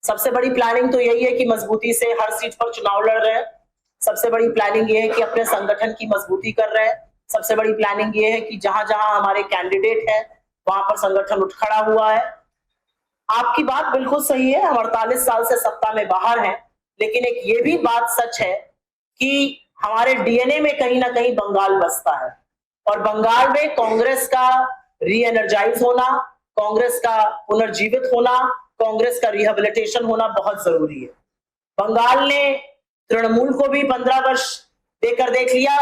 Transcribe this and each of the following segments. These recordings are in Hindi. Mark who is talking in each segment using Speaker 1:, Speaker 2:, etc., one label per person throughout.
Speaker 1: सबसे बड़ी प्लानिंग तो यही है कि मजबूती से हर सीट पर चुनाव लड़ रहे हैं। सबसे बड़ी प्लानिंग ये है कि अपने संगठन की मजबूती कर रहे हैं। सबसे बड़ी प्लानिंग ये है कि जहां जहां हमारे कैंडिडेट है वहां पर संगठन उठ खड़ा हुआ है। आपकी बात बिल्कुल सही है, हम 48 साल से सत्ता में बाहर हैं, लेकिन एक ये भी बात सच है कि हमारे डीएनए में कहीं ना कहीं बंगाल बसता है और बंगाल में कांग्रेस का री एनर्जाइज होना, कांग्रेस का पुनर्जीवित होना, कांग्रेस का रिहेबिलिटेशन होना बहुत जरूरी है। बंगाल ने तृणमूल को भी 15 वर्ष देकर देख लिया।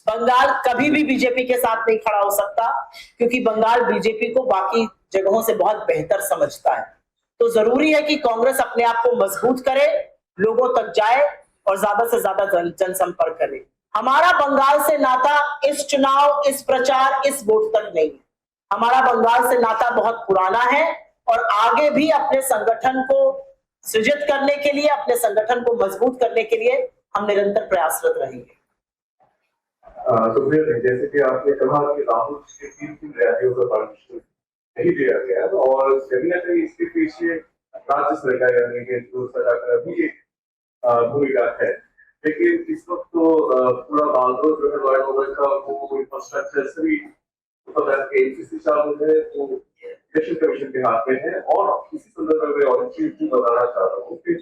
Speaker 1: बंगाल कभी भी बीजेपी के साथ नहीं खड़ा हो सकता क्योंकि बंगाल बीजेपी को बाकी जगहों से बहुत बेहतर समझता है। तो जरूरी है कि कांग्रेस अपने आप को मजबूत करे, लोगों तक जाए और ज्यादा से ज्यादा जनसंपर्क करे। हमारा बंगाल से नाता इस चुनाव, इस प्रचार, इस वोट तक नहीं है। हमारा बंगाल से नाता बहुत पुराना है और आगे भी अपने संगठन को सृजित करने के लिए, अपने संगठन को मजबूत करने के लिए हम निरंतर प्रयासरत रहेंगे।
Speaker 2: तो फिर जैसे कि आपने कहा कि राहुल के 3 रैलियों का परमिशन नहीं दिया गया और कहीं इसके पीछे राज्य सरकार यानी कि जो सरकार का भी एक भूमिका है, लेकिन इस वक्त तो पूरा बालदोर जो है लॉयड ओवर का वो इंफ्रास्ट्रक्चर सभी एमसीसी चालू है, वो इलेक्शन कमीशन के हाथ में है। और इसी संदर्भ में और चीज बताना चाहता हूँ कि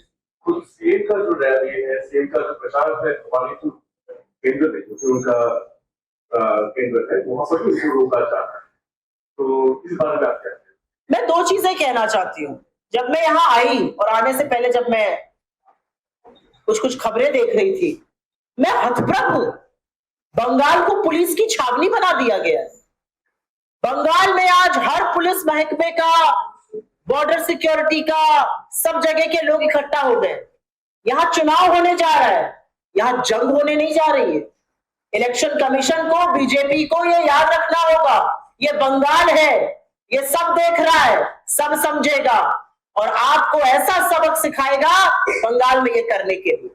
Speaker 2: खुद सीएम का जो रैली है, सीएम का जो प्रचार है वालीपुर केंद्र में, जो उनका केंद्र है, वहां पर भी उसको रोका जाता है। तो इस बारे में आप क्या कहते हैं?
Speaker 1: मैं 2 चीजें कहना चाहती हूँ। जब मैं यहाँ आई और आने से पहले जब मैं कुछ खबरें देख रही थी, मैं हतप्रभ हूं। बंगाल को पुलिस की छावनी बना दिया गया है। बंगाल में आज हर पुलिस महकमे का, बॉर्डर सिक्योरिटी का, सब जगह के लोग इकट्ठा हो गए। यहां चुनाव होने जा रहा है, यहां जंग होने नहीं जा रही है। इलेक्शन कमीशन को, बीजेपी को ये याद रखना होगा, ये बंगाल है, ये सब देख रहा है, सब समझेगा और आपको ऐसा सबक सिखाएगा बंगाल में ये करने के लिए।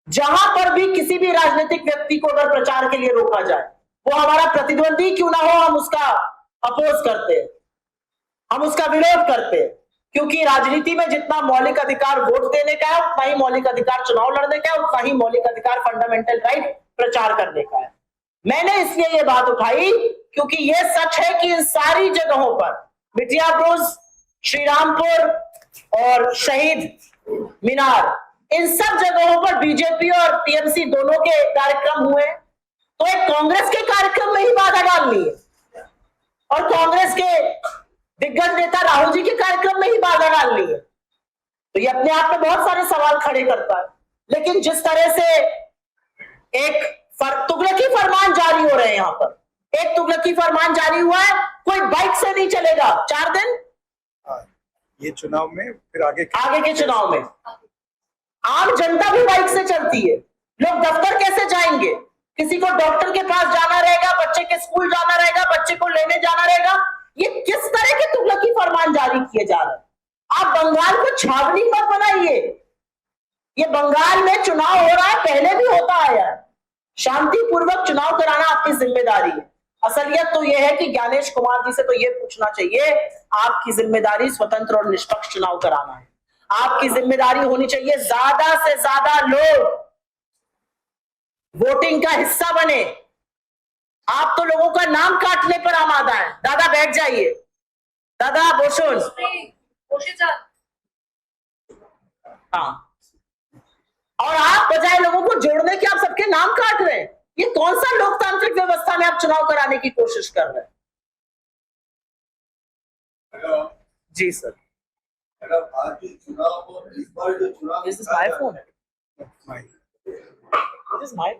Speaker 1: जहां पर भी किसी भी राजनीतिक व्यक्ति को अगर प्रचार के लिए रोका जाए, वो हमारा प्रतिद्वंदी क्यों ना हो, हम उसका अपोज करते हैं, हम उसका विरोध करते हैं, क्योंकि राजनीति में जितना मौलिक अधिकार वोट देने का है, उतना ही मौलिक अधिकार चुनाव लड़ने का है, उतना ही मौलिक अधिकार फंडामेंटल राइट प्रचार करने का है। मैंने इसलिए ये बात उठाई क्योंकि ये सच है कि इन सारी जगहों पर, बिटिया ब्रुज, श्रीरामपुर और शहीद मीनार, इन सब जगहों पर बीजेपी और टीएमसी दोनों के कार्यक्रम हुए, तो एक कांग्रेस के कार्यक्रम में ही बाधा डालनी है और कांग्रेस के दिग्गज नेता राहुल जी के कार्यक्रम में ही बाधा डालनी है। तो ये अपने आप में बहुत सारे सवाल खड़े करता है। लेकिन जिस तरह से एक तुगलकी फरमान जारी हो रहे हैं, यहां पर एक तुगलकी फरमान जारी हुआ है, कोई बाइक से नहीं चलेगा 4 दिन
Speaker 3: ये चुनाव में, फिर आगे
Speaker 1: के चुनाव में आम जनता भी बाइक से चलती है। लोग दफ्तर कैसे जाएंगे? किसी को डॉक्टर के पास जाना रहेगा, बच्चे के स्कूल जाना रहेगा, बच्चे को लेने जाना रहेगा। ये किस तरह के तुगलकी फरमान जारी किए जा रहे हैं? आप बंगाल को छावनी मत बनाइए। ये बंगाल में चुनाव हो रहा है, पहले भी होता आया है। शांतिपूर्वक चुनाव कराना आपकी जिम्मेदारी है। असलियत तो यह है कि ज्ञानेश कुमार जी से तो यह पूछना चाहिए, आपकी जिम्मेदारी स्वतंत्र और निष्पक्ष चुनाव कराना है। आपकी जिम्मेदारी होनी चाहिए ज्यादा से ज्यादा लोग वोटिंग का हिस्सा बने। आप तो लोगों का नाम काटने पर आमादा है। दादा बैठ जाइए, दादा बोशुन। हाँ, और आप बजाय लोगों को जोड़ने के आप सबके नाम काट रहे हैं। ये कौन सा लोकतांत्रिक व्यवस्था में आप चुनाव कराने की कोशिश कर रहे हैं? जी sir. Is this my phone? Is this my?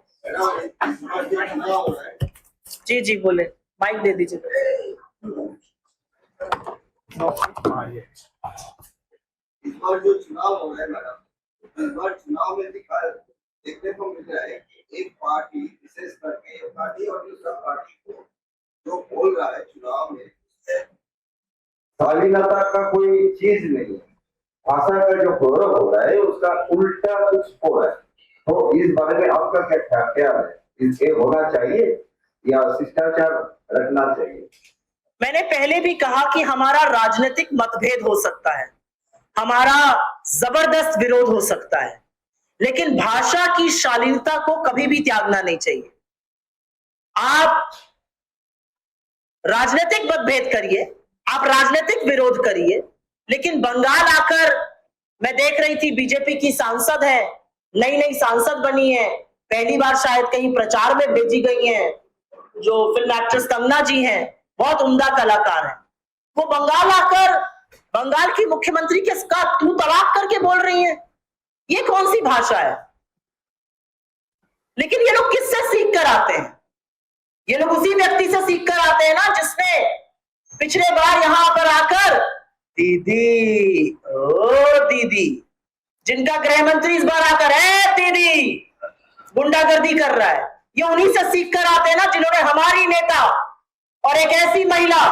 Speaker 1: जी जी बोले, माइक दे दीजिए।
Speaker 4: इस बार जो चुनाव हो रहा है मैडम, इस बार चुनाव में देखने को मिल रहा है कि एक पार्टी, विशेष करके एक पार्टी और दूसरा पार्टी को जो बोल रहा है चुनाव में, शालीनता का कोई चीज नहीं, भाषा का जो गौरव हो रहा है उसका उल्टा कुछ हो रहा है। तो इस बारे में आपका क्या ख्याल है? इसके होना चाहिए या शिष्टाचार रखना चाहिए?
Speaker 1: मैंने पहले भी कहा कि हमारा राजनीतिक मतभेद हो सकता है, हमारा जबरदस्त विरोध हो सकता है, लेकिन भाषा की शालीनता को कभी भी त्यागना नहीं चाहिए। आप राजनीतिक मतभेद करिए, आप राजनीतिक विरोध करिए, लेकिन बंगाल आकर मैं देख रही थी बीजेपी की सांसद है, नई नई सांसद बनी है, पहली बार शायद कहीं प्रचार में भेजी गई हैं, जो फिल्म एक्ट्रेस कंगना जी हैं, बहुत उम्दा कलाकार है, वो बंगाल आकर बंगाल की मुख्यमंत्री के साथ तू तड़ाक करके बोल रही हैं। ये कौन सी भाषा है? लेकिन ये लोग किससे सीख कर आते हैं? ये लोग उसी व्यक्ति से सीख कर आते हैं ना जिसने पिछले बार यहां पर आकर दीदी ओ दीदी, जिनका गृह मंत्री इस बार आकर है दीदी गुंडागर्दी कर रहा है, ये उन्हीं से सीख कर आते हैं ना जिन्होंने हमारी नेता और एक ऐसी महिला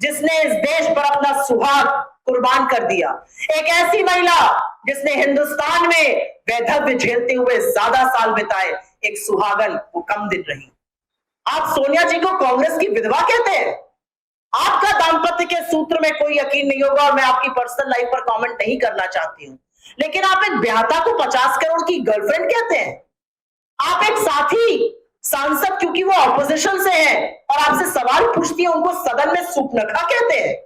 Speaker 1: जिसने इस देश पर अपना सुहाग कुर्बान कर दिया, एक ऐसी महिला जिसने हिंदुस्तान में वैधव्य झेलते हुए ज्यादा साल बिताए, एक सुहागन वो कम दिन रही। आप सोनिया जी को कांग्रेस की विधवा कहते हैं? आपका दाम्पत्य के सूत्र में कोई यकीन नहीं होगा और मैं आपकी पर्सनल लाइफ पर कमेंट नहीं करना चाहती हूं, लेकिन आप एक ब्याहता को 50 करोड़ की गर्लफ्रेंड कहते हैं। आप एक साथी सांसद, क्योंकि वो ऑपोजिशन से हैं और आपसे सवाल पूछती है, उनको सदन में सूपनखा कहते हैं।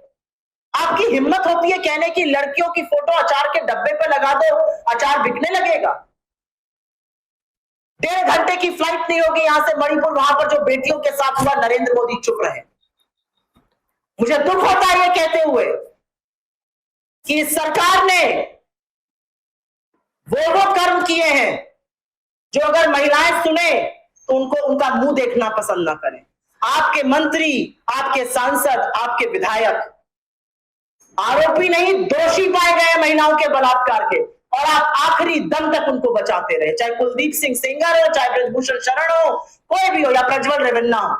Speaker 1: आपकी हिम्मत होती है कहने की लड़कियों की फोटो अचार के डब्बे पे लगा दो, अचार बिकने लगेगा। 1.5 घंटे की फ्लाइट नहीं होगी यहां से मणिपुर, वहां पर जो बेटियों के साथ हुआ नरेंद्र मोदी चुप रहे। मुझे दुख होता है ये कहते हुए कि इस सरकार ने वो कर्म किए हैं जो अगर महिलाएं सुने तो उनको उनका मुंह देखना पसंद ना करें। आपके मंत्री, आपके सांसद, आपके विधायक आरोपी नहीं दोषी पाए गए महिलाओं के बलात्कार के, और आप आखिरी दम तक उनको बचाते रहे, चाहे कुलदीप सिंह सेंगर हो, चाहे ब्रजभूषण शरण हो, कोई भी हो, या प्रज्वल रेवन्ना हो।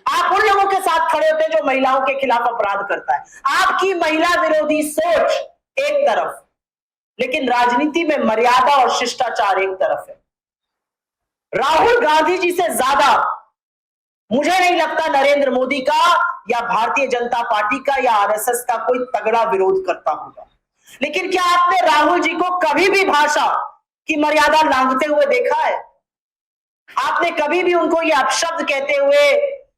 Speaker 1: आप उन लोगों के साथ खड़े होते हैं जो महिलाओं के खिलाफ अपराध करता है। आपकी महिला विरोधी सोच एक तरफ, लेकिन राजनीति में मर्यादा और शिष्टाचार एक तरफ है। राहुल गांधी जी से ज्यादा मुझे नहीं लगता नरेंद्र मोदी का या भारतीय जनता पार्टी का या आरएसएस का कोई तगड़ा विरोध करता होगा, लेकिन क्या आपने राहुल जी को कभी भी भाषा की मर्यादा लांघते हुए देखा है? आपने कभी भी उनको ये अपशब्द कहते हुए,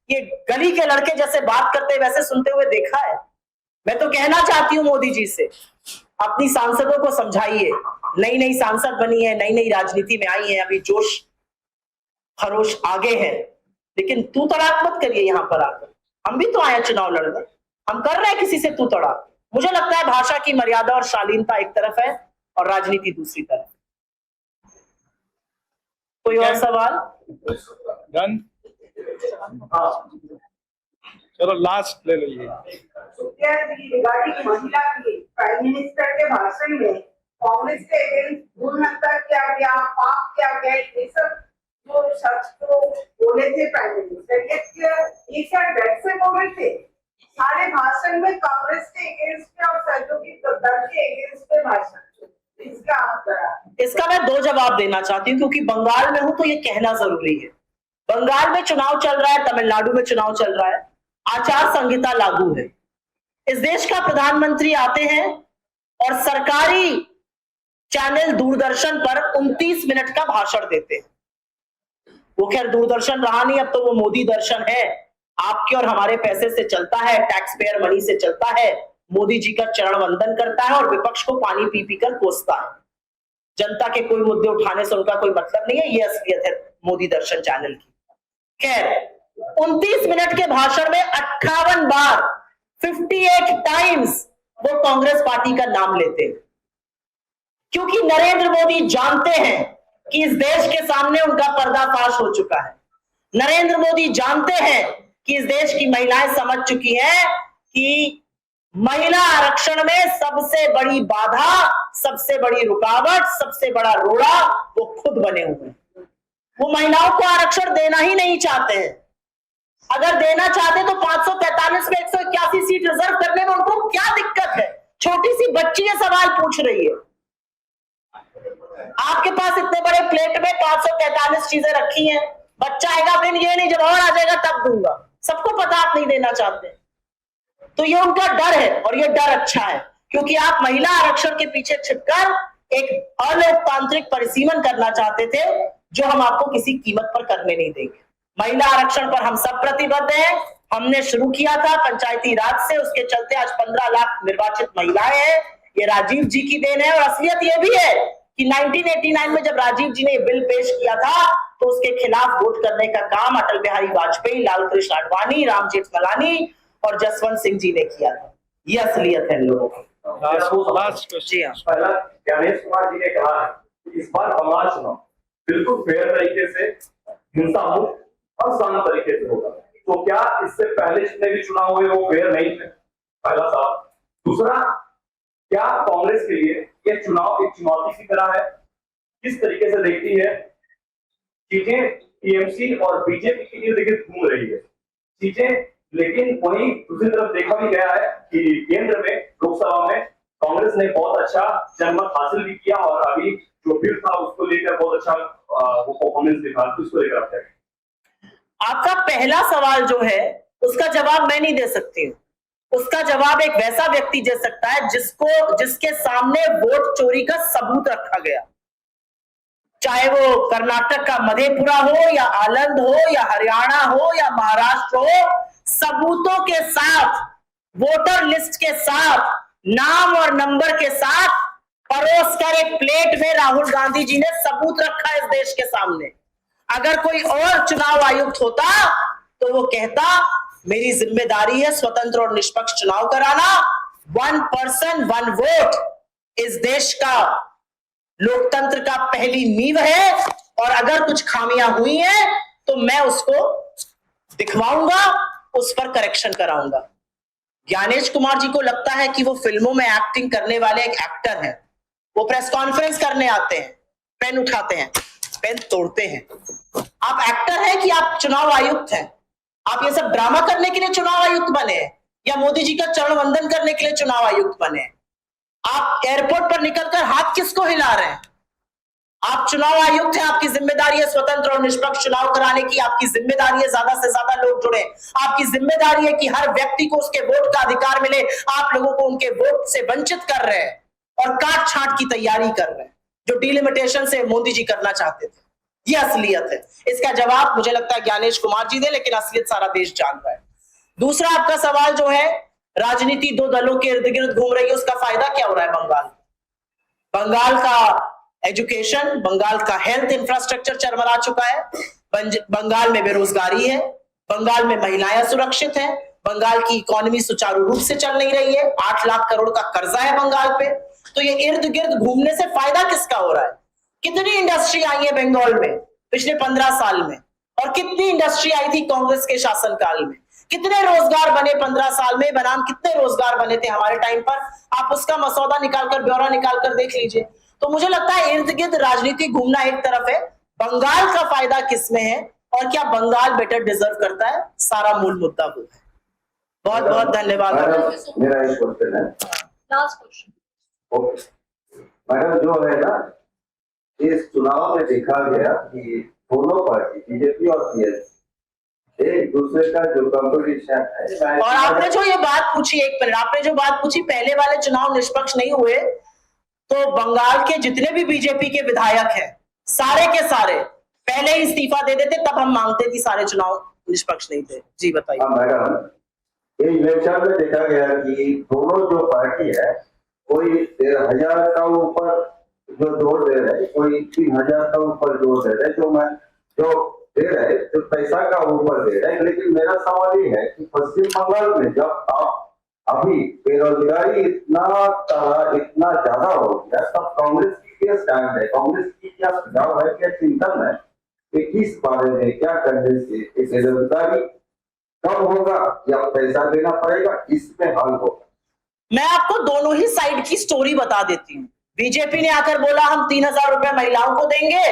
Speaker 1: ये गली के लड़के जैसे बात करते वैसे सुनते हुए देखा है? मैं तो कहना चाहती हूं मोदी जी से, अपनी सांसदों को समझाइए। नई नई सांसद बनी है, नई नई राजनीति में आई है, अभी जोश खरोश आगे है, लेकिन तू तड़ाक मत करिए यहां पर आकर। हम भी तो आए चुनाव लड़ने, हम कर रहे हैं किसी से तू तड़ाक। मुझे लगता है भाषा की मर्यादा और शालीनता एक तरफ है और राजनीति दूसरी तरफ। कोई और सवाल?
Speaker 3: डन। चलो लास्ट ले लीजिए।
Speaker 5: रिगार्डिंग महिला की प्राइम मिनिस्टर के भाषण में कांग्रेस के अगेंस्ट भूल हत्या किया गया, पाप किया गया, ये सब जो शब्द को बोले थे प्राइम मिनिस्टर, ये शायद वैसे बोल रहे थे। सारे भाषण में कांग्रेस के अगेंस्ट और सहयोगी दल के अगेंस्ट में भाषण, इसका आप करा।
Speaker 1: इसका मैं 2 जवाब देना चाहती हूँ, क्योंकि बंगाल में हूं तो ये कहना जरूरी है। बंगाल में चुनाव चल रहा है, तमिलनाडु में चुनाव चल रहा है, आचार संहिता लागू है। इस देश का प्रधानमंत्री आते हैं और सरकारी चैनल दूरदर्शन पर 29 मिनट का भाषण देते हैं। वो खैर दूरदर्शन रहा नहीं, अब तो वो मोदी दर्शन है, आपके और हमारे पैसे से चलता है, टैक्स पेयर मनी से चलता है। मोदी जी का चरण वंदन करता है और विपक्ष को पानी पी पी कर कोसता है। जनता के कोई मुद्दे उठाने से उनका कोई मतलब नहीं है, ये असलियत है मोदी दर्शन चैनल की। खैर 29 मिनट के भाषण में 58 बार 58 टाइम्स वो कांग्रेस पार्टी का नाम लेते हैं, क्योंकि नरेंद्र मोदी जानते हैं कि इस देश के सामने उनका पर्दाफाश हो चुका है। नरेंद्र मोदी जानते हैं कि इस देश की महिलाएं समझ चुकी हैं कि महिला आरक्षण में सबसे बड़ी बाधा, सबसे बड़ी रुकावट, सबसे बड़ा रोड़ा वो खुद बने हुए हैं। वो महिलाओं को आरक्षण देना ही नहीं चाहते हैं। अगर देना चाहते तो 543 में 181 सीट रिजर्व करने में उनको क्या दिक्कत है? छोटी सी बच्ची ये सवाल पूछ रही है। आपके पास इतने बड़े प्लेट में 543 चीजें रखी हैं, बच्चा आएगा फिर ये नहीं, जब और आ जाएगा तब दूंगा। सबको पता आप नहीं देना चाहते, तो ये उनका डर है और ये डर अच्छा है, क्योंकि आप महिला आरक्षण के पीछे छिपकर एक अलोकतांत्रिक परिसीमन करना चाहते थे, जो हम आपको किसी कीमत पर करने नहीं देंगे। महिला आरक्षण पर हम सब प्रतिबद्ध हैं। हमने शुरू किया था पंचायती राज से, उसके चलते आज 15 लाख निर्वाचित महिलाएं हैं। ये राजीव जी की देन है। और असलियत ये भी है कि 1989 में जब राजीव जी ने बिल पेश किया था, तो उसके खिलाफ वोट करने का काम अटल बिहारी वाजपेयी, लाल कृष्ण आडवाणी, राम जेठमलानी और जसवंत सिंह जी ने किया था। ये असलियत है लोगों की।
Speaker 3: लास्ट
Speaker 1: जी हाँ।
Speaker 2: पहला ज्ञानेश कुमार जी ने कहा है कि इस बार बंगाल चुनाव बिल्कुल फेयर तरीके से, हिंसा मुक्त और शांत तरीके से होगा। तो क्या इससे पहले जितने भी चुनाव हुए वो फेयर नहीं थे? पहला सवाल। दूसरा, क्या कांग्रेस के लिए ये चुनाव एक चुनौती की तरह है? किस तरीके से देखती है चीजें? टीएमसी और बीजेपी के इर्द गिर्द घूम रही है चीजें, लेकिन वहीं दूसरी तरफ देखा भी गया है कि केंद्र में, लोकसभा में कांग्रेस ने बहुत अच्छा जनमत हासिल भी किया और अभी जो बिल था उसको लेकर बहुत अच्छा वो परफॉर्मेंस दिखा। तो उसको लेकर आप क्या कहें?
Speaker 1: आपका पहला सवाल जो है उसका जवाब मैं नहीं दे सकती हूँ। उसका जवाब एक वैसा व्यक्ति दे सकता है जिसके सामने वोट चोरी का सबूत रखा गया, चाहे वो कर्नाटक का मधेपुरा हो या आनंद हो या हरियाणा हो या महाराष्ट्र हो। सबूतों के साथ, वोटर लिस्ट के साथ, नाम और नंबर के साथ परोस कर एक प्लेट में राहुल गांधी जी ने सबूत रखा इस देश के सामने। अगर कोई और चुनाव आयुक्त होता तो वो कहता मेरी जिम्मेदारी है स्वतंत्र और निष्पक्ष चुनाव कराना, 1 पर्सन 1 वोट इस देश का लोकतंत्र का पहली नींव है, और अगर कुछ खामियां हुई हैं तो मैं उसको दिखवाऊंगा, उस पर करेक्शन कराऊंगा। ज्ञानेश कुमार जी को लगता है कि वो फिल्मों में एक्टिंग करने वाले एक एक्टर हैं। वो प्रेस कॉन्फ्रेंस करने आते हैं, पेन उठाते हैं, पेन तोड़ते हैं। आप एक्टर हैं कि आप चुनाव आयुक्त हैं? आप ये सब ड्रामा करने के लिए चुनाव आयुक्त बने हैं या मोदी जी का चरण वंदन करने के लिए चुनाव आयुक्त बने हैं? आप एयरपोर्ट पर निकलकर हाथ किसको हिला रहे हैं? आप चुनाव आयुक्त हैं, आपकी जिम्मेदारी है स्वतंत्र और निष्पक्ष चुनाव कराने की। आपकी जिम्मेदारी है ज्यादा से ज्यादा लोग जुड़े। आपकी जिम्मेदारी है कि हर व्यक्ति को उसके वोट का अधिकार मिले। आप लोगों को उनके वोट से वंचित कर रहे हैं और काट छांट की तैयारी कर रहे हैं, जो डिलिमिटेशन से मोदी जी करना चाहते थे। ये असलियत है। इसका जवाब मुझे लगता है ज्ञानेश कुमार जी दे, लेकिन असलियत सारा देश जान रहा है। दूसरा आपका सवाल जो है, राजनीति 2 दलों के इर्द गिर्द घूम रही है, उसका फायदा क्या हो रहा है? बंगाल का एजुकेशन, बंगाल का हेल्थ इंफ्रास्ट्रक्चर चरमरा चुका है। बंगाल में बेरोजगारी है, बंगाल में महिलाएं सुरक्षित हैं, बंगाल की इकोनॉमी सुचारू रूप से चल नहीं रही है, 8 लाख करोड़ का कर्जा है बंगाल पे। तो ये इर्द गिर्द घूमने से फायदा किसका हो रहा है? कितनी इंडस्ट्री आई है बंगाल में पिछले 15 साल में, और कितनी इंडस्ट्री आई थी कांग्रेस के शासनकाल में? कितने रोजगार बने 15 साल में? बनाम कितने रोजगार बने थे हमारे टाइम पर? आप उसका मसौदा निकालकर, ब्यौरा निकालकर देख लीजिए। तो मुझे लगता है इर्द गिर्द राजनीति घूमना एक तरफ है, बंगाल का फायदा किसमें है और क्या बंगाल बेटर डिजर्व करता है, सारा मूल मुद्दा वो है। बहुत बहुत धन्यवाद।
Speaker 6: मेरा एक क्वेश्चन है,
Speaker 7: लास्ट क्वेश्चन।
Speaker 6: ओके मैडम, जो है ना, इस चुनाव में देखा गया कि दोनों पार्टी बीजेपी और पीएस एक दूसरे का जो कंपटीशन है,
Speaker 1: और आपने जो ये बात पूछी, एक मिनट, आपने जो बात पूछी, पहले वाले चुनाव निष्पक्ष नहीं हुए, तो बंगाल के जितने भी बीजेपी के विधायक हैं, सारे के सारे पहले ही इस्तीफा दे देते, तब हम मांगते कि सारे चुनाव निष्पक्ष नहीं थे। जी बताइए।
Speaker 6: हाँ मैडम, ये इलेक्शन में देखा गया कि दोनों जो पार्टी है, कोई 13,000 का ऊपर जो जोर दे रहे, कोई 3,000 का ऊपर जोर दे रहे, जो दे रहे, जो पैसा का ऊपर दे रहे। लेकिन मेरा सवाल ये है कि पश्चिम बंगाल में जब आप अभी बेरोजगारी इतना ज्यादा हो गया, तब कांग्रेस की क्या स्टैंड है, कांग्रेस की क्या सुझाव है, क्या चिंतन है कि किस बारे में क्या करने से बेरोजगारी कम होगा या पैसा देना पड़ेगा, इसमें हल होगा?
Speaker 1: मैं आपको दोनों ही साइड की स्टोरी बता देती हूँ। बीजेपी ने आकर बोला हम 3,000 रुपए महिलाओं को देंगे,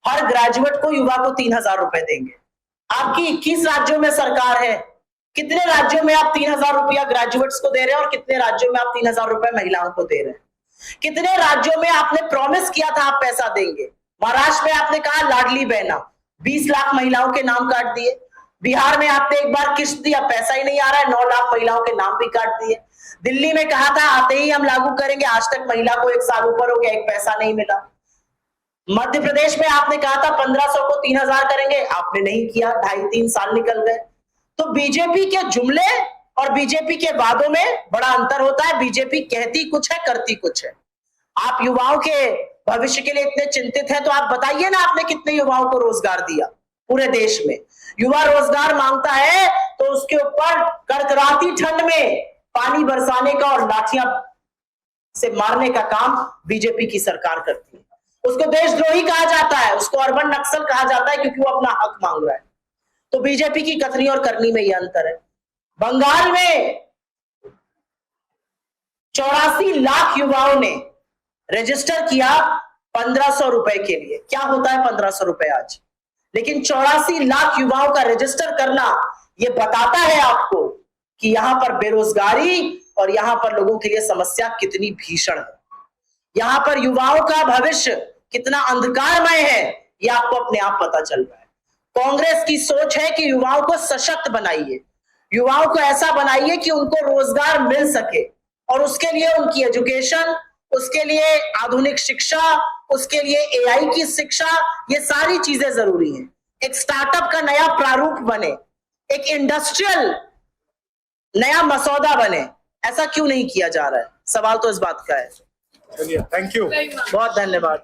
Speaker 1: हर ग्रेजुएट को, युवा को 3,000 रुपए देंगे। आपकी 21 राज्यों में सरकार है, कितने राज्यों में आप 3,000 रुपया ग्रेजुएट्स को दे रहे हैं और कितने राज्यों में आप 3,000 रुपए महिलाओं को दे रहे हैं? कितने राज्यों में आपने प्रॉमिस किया था आप पैसा देंगे? महाराष्ट्र में आपने कहा लाडली बहना, 20 लाख महिलाओं के नाम काट दिए। बिहार में आपने एक बार किस्त दिया, पैसा ही नहीं आ रहा है, 9 लाख महिलाओं के नाम भी काट दिए। दिल्ली में कहा था आते ही हम लागू करेंगे, आज तक महिला को 1 साल ऊपर हो गया, 1 पैसा नहीं मिला। मध्य प्रदेश में आपने कहा था 1500 को 3000 करेंगे, आपने नहीं किया, 2.5-3 साल निकल गए। तो बीजेपी के जुमले और बीजेपी के वादों में बड़ा अंतर होता है। बीजेपी कहती कुछ है, करती कुछ है। आप युवाओं के भविष्य के लिए इतने चिंतित हैं तो आप बताइए ना, आपने कितने युवाओं को रोजगार दिया पूरे देश में? युवा रोजगार मांगता है तो उसके ऊपर कड़कड़ाती ठंड में पानी बरसाने का और लाठियां से मारने का काम बीजेपी की सरकार करती है। उसको देशद्रोही कहा जाता है, उसको अर्बन नक्सल कहा जाता है, क्योंकि वो अपना हक मांग रहा है। तो बीजेपी की कथनी और करनी में यह अंतर है। बंगाल में 84 लाख युवाओं ने रजिस्टर किया 1500 रुपए के लिए। क्या होता है 1500 रुपए आज? लेकिन 84 लाख युवाओं का रजिस्टर करना यह बताता है आपको कि यहां पर बेरोजगारी और यहां पर लोगों के लिए समस्या कितनी भीषण है, यहां पर युवाओं का भविष्य कितना अंधकारमय है, यह आपको अपने आप पता चल रहा है। कांग्रेस की सोच है कि युवाओं को सशक्त बनाइए, युवाओं को ऐसा बनाइए कि उनको रोजगार मिल सके, और उसके लिए उनकी एजुकेशन, उसके लिए आधुनिक शिक्षा, उसके लिए एआई की शिक्षा, ये सारी चीजें जरूरी हैं। एक स्टार्टअप का नया प्रारूप बने, एक इंडस्ट्रियल नया मसौदा बने। ऐसा क्यों नहीं किया जा रहा है? सवाल तो इस बात का है।
Speaker 3: चलिए, थैंक यू।
Speaker 1: बहुत धन्यवाद।